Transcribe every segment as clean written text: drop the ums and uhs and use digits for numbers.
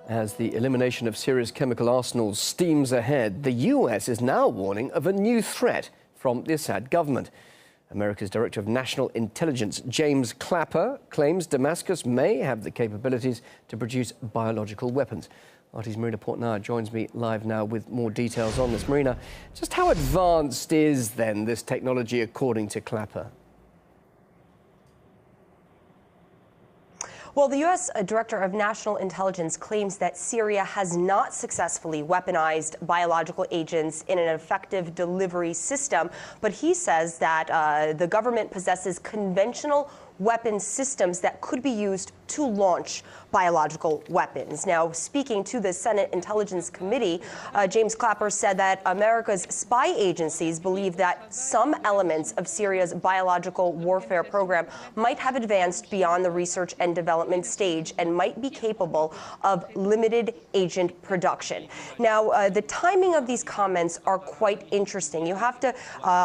As the elimination of Syria's chemical arsenals steams ahead, the US is now warning of a new threat from the Assad government. America's Director of National Intelligence, James Clapper, claims Damascus may have the capabilities to produce biological weapons. RT's Marina Portnaya joins me live now with more details on this. Marina, just how advanced is then this technology according to Clapper? Well, the U.S. Director of National Intelligence claims that Syria has not successfully weaponized biological agents in an effective delivery system, but he says that the government possesses conventional weapon systems that could be used to launch biological weapons. Now, speaking to the Senate Intelligence Committee, James Clapper said that America's spy agencies believe that some elements of Syria's biological warfare program might have advanced beyond the research and development stage and might be capable of limited agent production. Now, the timing of these comments are quite interesting. You have to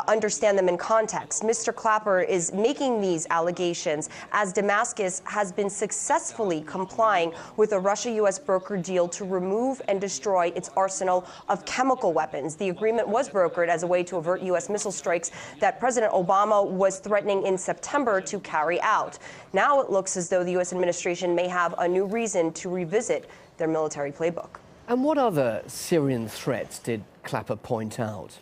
understand them in context. Mr. Clapper is making these allegations as Damascus has been successfully complying with a Russia-U.S. brokered deal to remove and destroy its arsenal of chemical weapons. The agreement was brokered as a way to avert U.S. missile strikes that President Obama was threatening in September to carry out. Now it looks as though the U.S. administration may have a new reason to revisit their military playbook. And what other Syrian threats did Clapper point out?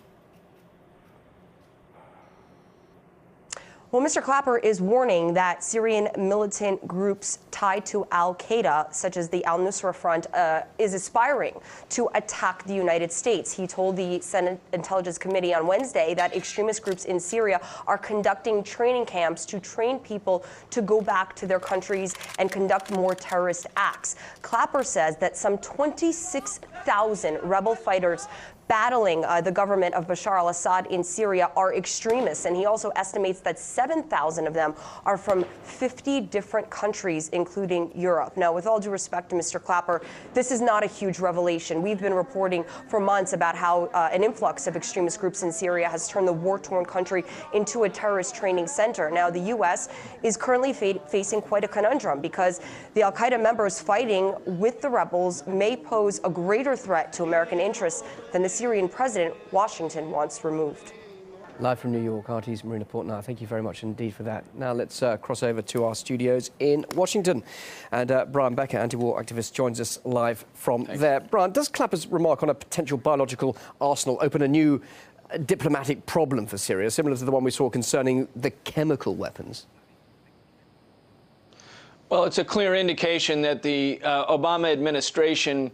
Well, Mr. Clapper is warning that Syrian militant groups tied to al-Qaeda, such as the al-Nusra Front, is aspiring to attack the United States. He told the Senate Intelligence Committee on Wednesday that extremist groups in Syria are conducting training camps to train people to go back to their countries and conduct more terrorist acts. Clapper says that some 26,000 rebel fighters battling the government of Bashar al-Assad in Syria are extremists, and he also estimates that 7,000 of them are from 50 different countries, including Europe. Now, with all due respect to Mr. Clapper, this is not a huge revelation. We've been reporting for months about how an influx of extremist groups in Syria has turned the war-torn country into a terrorist training center. Now, the U.S. is currently facing quite a conundrum because the al-Qaeda members fighting with the rebels may pose a greater threat to American interests than the Syrian president Washington wants removed. Live from New York, RT's Marina Portnaya. Thank you very much indeed for that. Now let's cross over to our studios in Washington. And Brian Becker, anti-war activist, joins us live from there. Brian, does Clapper's remark on a potential biological arsenal open a new diplomatic problem for Syria, similar to the one we saw concerning the chemical weapons? Well, it's a clear indication that the Obama administration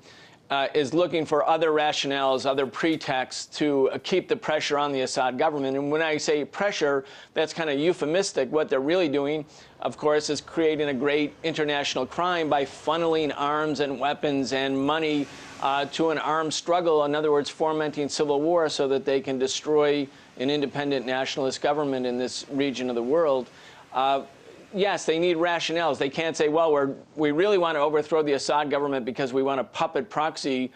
is looking for other rationales, other pretexts to keep the pressure on the Assad government. And when I say pressure, that's kind of euphemistic. What they're really doing, of course, is creating a great international crime by funneling arms and weapons and money to an armed struggle. In other words, fomenting civil war so that they can destroy an independent nationalist government in this region of the world. Yes, they need rationales. They can't say, well, we really want to overthrow the Assad government because we want a puppet proxy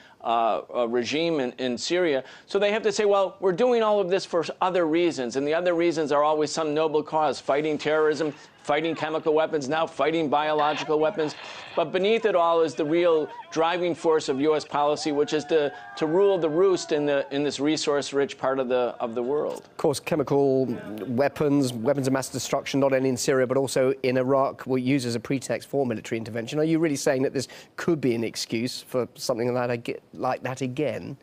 regime in Syria. So they have to say, well, we're doing all of this for other reasons. And the other reasons are always some noble cause, fighting terrorism, fighting chemical weapons, now fighting biological weapons. But beneath it all is the real driving force of U.S. policy, which is to rule the roost in this resource-rich part of the world. Of course, chemical weapons of mass destruction, not only in Syria, but also in Iraq, were used as a pretext for military intervention. Are you really saying that this could be an excuse for something like that again?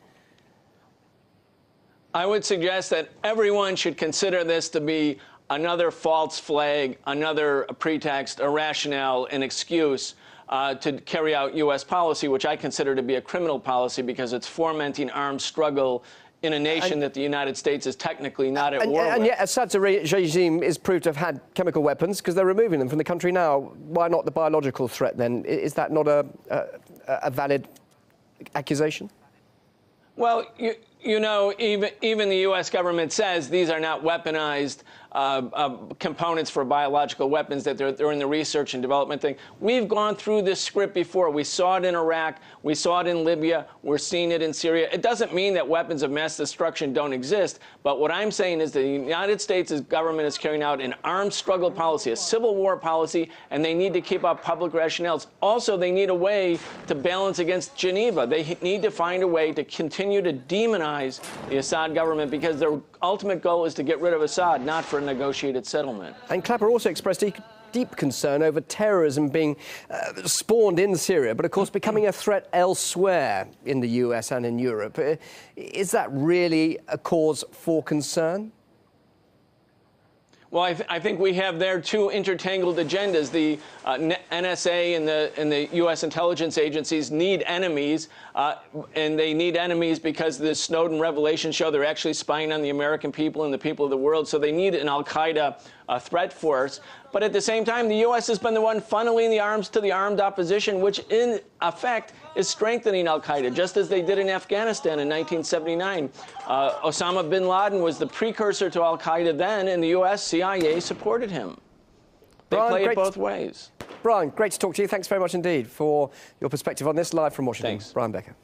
I would suggest that everyone should consider this to be another false flag, another pretext, a rationale, an excuse to carry out U.S. policy, which I consider to be a criminal policy because it's fomenting armed struggle in a nation that the United States is technically not at war with. And yet Assad's regime is proved to have had chemical weapons because they're removing them from the country now. Why not the biological threat then? Is that not a valid accusation? Well, You know, even the U.S. government says these are not weaponized components for biological weapons, that they're in the research and development thing. We've gone through this script before. We saw it in Iraq. We saw it in Libya. We're seeing it in Syria. It doesn't mean that weapons of mass destruction don't exist. But what I'm saying is the United States government is carrying out an armed struggle policy, a civil war policy, and they need to keep up public rationales. Also, they need a way to balance against Geneva. They need to find a way to continue to demonize the Assad government, because their ultimate goal is to get rid of Assad, not for a negotiated settlement. And Clapper also expressed deep concern over terrorism being spawned in Syria, but of course becoming a threat elsewhere in the US and in Europe. Is that really a cause for concern? Well, I think we have there two intertangled agendas. The NSA and the U.S. intelligence agencies need enemies, and they need enemies because the Snowden revelations show they're actually spying on the American people and the people of the world. So they need an al-Qaeda threat force. But at the same time, the U.S. has been the one funneling the arms to the armed opposition, which in effect is strengthening al-Qaeda, just as they did in Afghanistan in 1979. Osama bin Laden was the precursor to al-Qaeda then, and the U.S. CIA supported him. They play it both ways. Brian, great to talk to you. Thanks very much indeed for your perspective on this. Live from Washington. Thanks. Brian Becker.